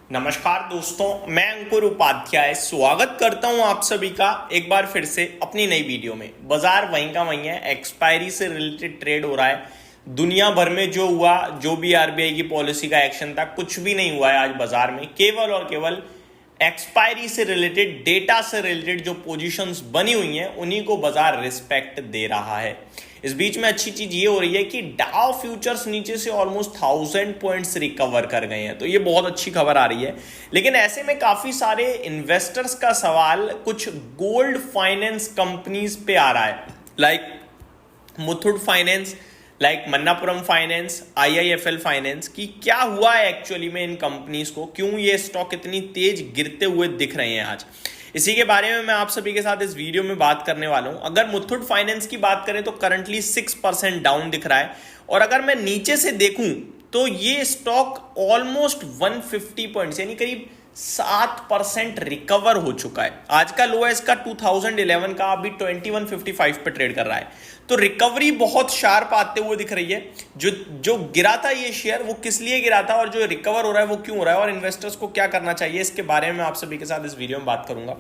नमस्कार दोस्तों, मैं अंकुर उपाध्याय स्वागत करता हूं आप सभी का एक बार फिर से अपनी नई वीडियो में। बाजार वहीं का वहीं है, एक्सपायरी से रिलेटेड ट्रेड हो रहा है। दुनिया भर में जो हुआ, जो भी आरबीआई की पॉलिसी का एक्शन था, कुछ भी नहीं हुआ है आज बाजार में। केवल और केवल एक्सपायरी से रिलेटेड, डेटा से रिलेटेड जो पोजीशंस बनी हुई हैं उन्हीं को बाजार रिस्पेक्ट दे रहा है। इस बीच में अच्छी चीज ये हो रही है कि डाउ फ्यूचर्स नीचे से ऑलमोस्ट 1000 पॉइंट्स रिकवर कर गए हैं, तो ये बहुत अच्छी खबर आ रही है। लेकिन ऐसे में काफी सारे इन्वेस्टर्स का सवाल कुछ गोल्ड फाइनेंस कंपनीज पे आ रहा है, like Muthoot finance, like Manappuram finance, IIFL finance, की क्या हुआ है एक्चुअली में इन कंपनीज को, क्यों ये स्टॉक इतनी तेज गिरते हुए दिख रहे हैं आज। इसी के बारे में मैं आप सभी के साथ इस वीडियो में बात करने वाला हूं। अगर मुथूट फाइनेंस की बात करें तो करंटली 6% डाउन दिख रहा है, और अगर मैं नीचे से देखूं तो ये स्टॉक ऑलमोस्ट 150 पॉइंट्स यानी करीब 7% रिकवर हो चुका है। आज का लो है इसका 2011 का, अभी 2155 पे ट्रेड कर रहा है। तो रिकवरी बहुत शार्प आते हुए दिख रही है। जो गिरा था ये शेयर, वो किस लिए गिरा था, और जो रिकवर हो रहा है वो क्यों हो रहा है, और इन्वेस्टर्स को क्या करना चाहिए, इसके बारे में आप सभी के साथ इस वीडियो में बात करूंगा।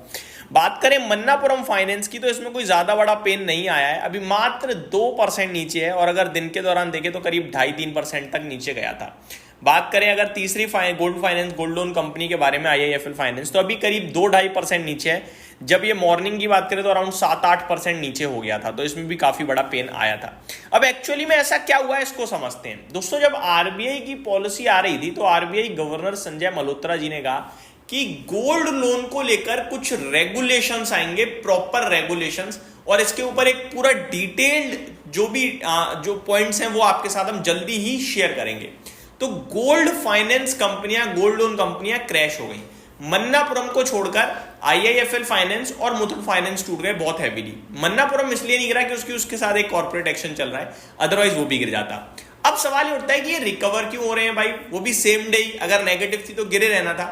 बात करें मन्नापुरम फाइनेंस की, तो इसमें कोई ज्यादा बड़ा पेन नहीं आया है, अभी मात्र 2% नीचे है, और अगर दिन के दौरान देखें तो करीब 2.5-3% तक नीचे गया था। बात करें अगर तीसरी गोल्ड लोन कंपनी के बारे में, आईआईएफएल फाइनेंस, तो अभी करीब 2-2.5% नीचे है। जब ये मॉर्निंग की बात करें तो अराउंड 7-8% नीचे हो गया था, तो इसमें भी काफी बड़ा पेन आया था। अब एक्चुअली में ऐसा क्या हुआ है इसको समझते हैं। दोस्तों, जब आरबीआई की पॉलिसी आ रही थी तो आरबीआई गवर्नर संजय मल्होत्रा जी ने कहा कि गोल्ड लोन को लेकर कुछ रेगुलेशंस आएंगे, प्रॉपर रेगुलेशंस, और इसके ऊपर एक पूरा डिटेल्ड जो पॉइंट्स हैं वो आपके साथ हम जल्दी ही शेयर करेंगे। तो गोल्ड फाइनेंस कंपनियां, गोल्ड लोन कंपनियां क्रैश हो गई। मन्नापुरम को छोड़कर आईआईएफएल फाइनेंस और मुथूट फाइनेंस टूट गए बहुत हैवीली। मन्नापुरम इसलिए नहीं गिरा कि उसके साथ एक कॉर्पोरेट एक्शन चल रहा है, अदरवाइज वो भी गिर जाता। अब सवाल ये उठता है कि ये रिकवर क्यों हो रहे हैं भाई, वो भी सेम डे, अगर नेगेटिव थी तो गिरे रहना था।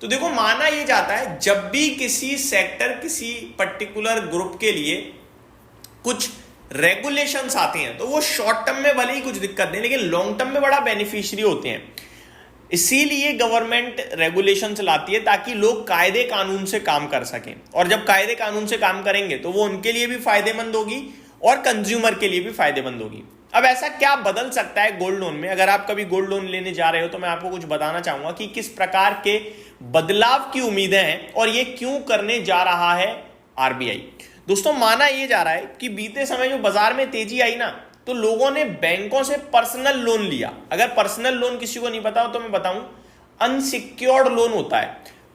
तो देखो, माना ये जाता है जब भी किसी सेक्टर, किसी पर्टिकुलर ग्रुप के लिए कुछ रेगुलेशंस आते हैं तो वो शॉर्ट टर्म में भले ही कुछ दिक्कत नहीं, लेकिन लॉन्ग टर्म में बड़ा बेनिफिशियरी होते हैं। इसीलिए गवर्नमेंट रेगुलेशंस लाती है ताकि लोग कायदे कानून से काम कर सकें, और जब कायदे कानून से काम करेंगे तो वो उनके लिए भी फायदेमंद होगी और कंज्यूमर के लिए भी फायदेमंद होगी। अब ऐसा क्या बदल सकता है गोल्ड लोन में। अगर आप कभी गोल्ड लोन लेने जा रहे हो तो मैं आपको कुछ बताना चाहूंगा कि किस प्रकार के बदलाव की उम्मीदें हैं और ये क्यों करने जा रहा है आरबीआई। दोस्तों, माना यह जा रहा है कि बीते समय जो बाजार में तेजी आई ना, तो लोगों ने बैंकों से पर्सनल लोन लिया। अगर पर्सनल लोन किसी को नहीं पता हो तो मैं बताऊं, अनसिक्योर्ड लोन होता है।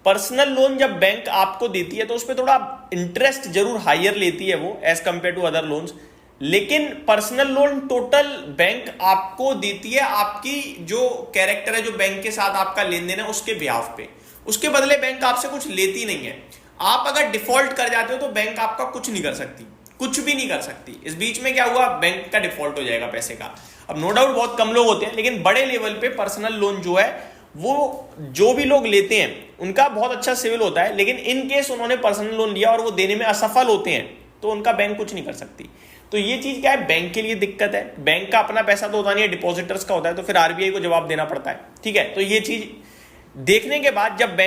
पर्सनल लोन जब बैंक आपको देती है तो उस पर थोड़ा इंटरेस्ट जरूर हायर लेती है वो, as compare to other loans, लेकिन पर्सनल लोन टोटल बैंक आपको देती है आपकी जो कैरेक्टर है, जो बैंक के साथ आपका लेन देन है उसके बिहाफ पे। उसके बदले बैंक आपसे कुछ लेती नहीं है। आप अगर डिफॉल्ट कर जाते हो तो बैंक आपका कुछ नहीं कर सकती, कुछ भी नहीं कर सकती। इस बीच में क्या हुआ, बैंक का डिफॉल्ट हो जाएगा पैसे का। अब नो डाउट बहुत कम लोग होते हैं, लेकिन बड़े लेवल पे पर्सनल लोन जो है वो जो भी लोग लेते हैं उनका बहुत अच्छा सिविल होता है, लेकिन इन केस उन्होंने पर्सनल लोन लिया और वो देने में असफल होते हैं तो उनका बैंक कुछ नहीं कर सकती। तो ये चीज क्या है, बैंक के लिए दिक्कत है। बैंक का अपना पैसा तो होता नहीं है, डिपॉजिटर्स का होता है, तो फिर आरबीआई को जवाब देना पड़ता है। ठीक है, तो ये चीज देखने के बाद जब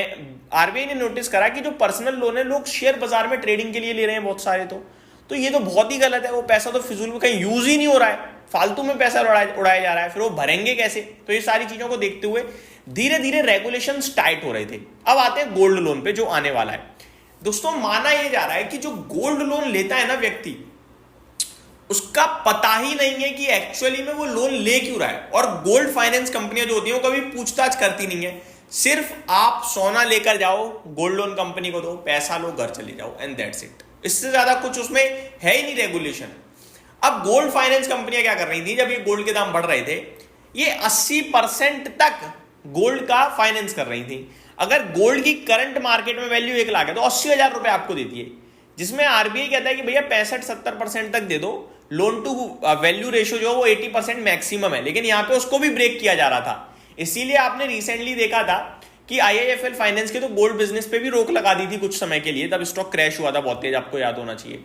आरबीआई ने नोटिस करा कि जो पर्सनल लोन है लोग शेयर बाजार में ट्रेडिंग के लिए ले रहे हैं बहुत सारे, तो ये तो बहुत ही गलत है। वो पैसा तो फिजूल में कहीं यूज ही नहीं हो रहा है, फालतू में पैसा उड़ाया जा रहा है, फिर वो भरेंगे कैसे। तो ये सारी चीजों को देखते हुए धीरे धीरे रेगुलेशंस टाइट हो रहे थे। अब आते हैं गोल्ड लोन पे जो आने वाला है। दोस्तों, माना यह जा रहा है कि जो गोल्ड लोन लेता है ना व्यक्ति, उसका पता ही नहीं है कि एक्चुअली में वो लोन ले क्यों रहा है। और गोल्ड फाइनेंस कंपनियां जो होती हैं वो कभी पूछताछ करती नहीं है, सिर्फ आप सोना लेकर जाओ, गोल्ड लोन कंपनी को दो, पैसा लो, घर चले जाओ, एंड दैट्स इट। इससे ज्यादा कुछ उसमें है ही नहीं रेगुलेशन। अब गोल्ड फाइनेंस कंपनियां क्या कर रही थी, जब ये गोल्ड के दाम बढ़ रहे थे, ये 80% तक गोल्ड का फाइनेंस कर रही थी। अगर गोल्ड की करंट मार्केट में वैल्यू 1 लाख है तो 80,000 रुपए आपको देती है, जिसमें आरबीआई कहता है कि भैया 65-70% तक दे दो। लोन टू वैल्यू रेशियो जो वो 80% मैक्सिमम है, लेकिन यहां पे उसको भी ब्रेक किया जा रहा था। इसीलिए आपने रिसेंटली देखा था कि आईआईएफएल फाइनेंस के तो गोल्ड बिजनेस पे भी रोक लगा दी थी कुछ समय के लिए, तब स्टॉक क्रैश हुआ था बहुत तेज, आपको याद होना चाहिए।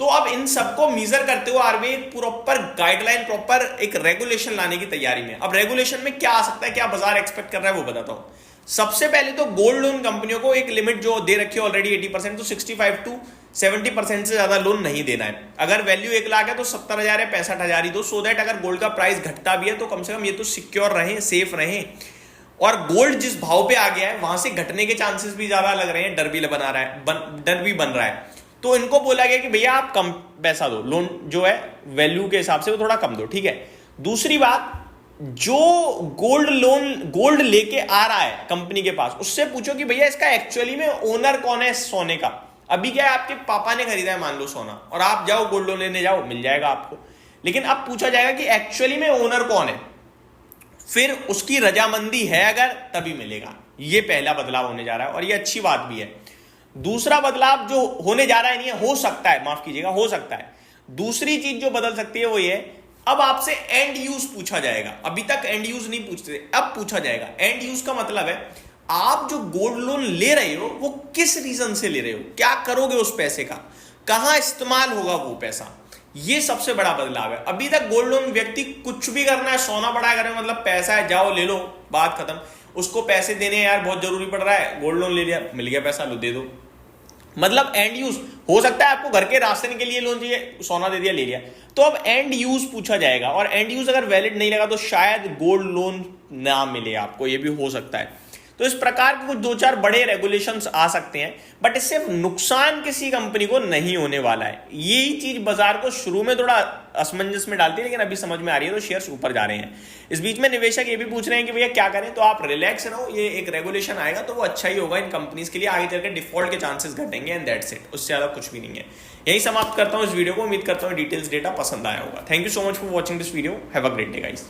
तो अब इन सबको मेजर करते हुए आरबीआई प्रॉपर गाइडलाइन, प्रॉपर एक रेगुलेशन लाने की तैयारी में। अब रेगुलेशन में क्या आ सकता है, क्या बाजार एक्सपेक्ट कर रहा है वो बताता हूं। सबसे पहले तो गोल्ड लोन कंपनियों को एक लिमिट जो दे रखी है ऑलरेडी 80%, तो 65 to 70% से ज्यादा लोन नहीं देना है। अगर वैल्यू 1 लाख है तो 70,000 या 65,000 ही दो, सो दैट अगर गोल्ड का प्राइस घटता भी है तो कम से कम ये तो सिक्योर रहे, सेफ रहे। और गोल्ड जिस भाव पे आ गया है वहां से घटने के चांसेस भी ज्यादा लग रहे हैं, डर भी बना रहा है, डर भी बन रहा है। तो इनको बोला गया कि भैया आप कम पैसा दो, लोन जो है वैल्यू के हिसाब से वो थोड़ा कम दो, ठीक है। दूसरी बात, जो गोल्ड लेके आ रहा है कंपनी के पास, उससे पूछो कि भैया इसका एक्चुअली में ओनर कौन है सोने का। अभी क्या है, आपके पापा ने खरीदा है मान लो सोना, और आप जाओ गोल्ड लोन लेने जाओ, मिल जाएगा आपको, लेकिन अब पूछा जाएगा कि एक्चुअली में ओनर कौन है, फिर उसकी रजामंदी है अगर तभी मिलेगा। ये पहला बदलाव होने जा रहा है और ये अच्छी बात भी है। दूसरा बदलाव जो होने जा रहा है, नहीं है, हो सकता है, माफ कीजिएगा, हो सकता है, दूसरी चीज जो बदल सकती है वो ये, अब आपसे एंड यूज पूछा जाएगा। अभी तक एंड यूज नहीं पूछते, अब पूछा जाएगा। एंड यूज का मतलब है आप जो गोल्ड लोन ले रहे हो वो किस रीजन से ले रहे हो, क्या करोगे उस पैसे का, कहां इस्तेमाल होगा वो पैसा। ये सबसे बड़ा बदलाव है। अभी तक गोल्ड लोन व्यक्ति कुछ भी करना है, सोना बड़ा करे, मतलब पैसा है, जाओ ले लो, बात खत्म। उसको पैसे देने यार बहुत जरूरी पड़ रहा है, गोल्ड लोन ले लिया, मिल गया पैसा, लो दे दो, मतलब एंड यूज। हो सकता है आपको घर के राशन के लिए लोन चाहिए, सोना दे दिया, ले लिया। तो अब एंड यूज पूछा जाएगा, और एंड यूज अगर वैलिड नहीं लगा तो शायद गोल्ड लोन ना मिले आपको, ये भी हो सकता है। तो इस प्रकार के कुछ 2-4 बड़े रेगुलेशंस आ सकते हैं, बट इससे नुकसान किसी कंपनी को नहीं होने वाला है। यही चीज बाजार को शुरू में थोड़ा असमंजस में डालती है, लेकिन अभी समझ में आ रही है, तो शेयर्स ऊपर जा रहे हैं। इस बीच में निवेशक ये भी पूछ रहे हैं कि भैया क्या करें, तो आप रिलैक्स रहो, ये एक रेगुलेशन आएगा तो वो अच्छा ही होगा इन कंपनीज के लिए, आगे चलकर डिफॉल्ट के चांसेस घटेंगे, एंड दैट्स इट, उससे ज्यादा कुछ भी नहीं है। यही समाप्त करता हूं इस वीडियो को, उम्मीद करता हूं डिटेल्स डेटा पसंद आया होगा। Thank you so much for watching this video, have a great day guys.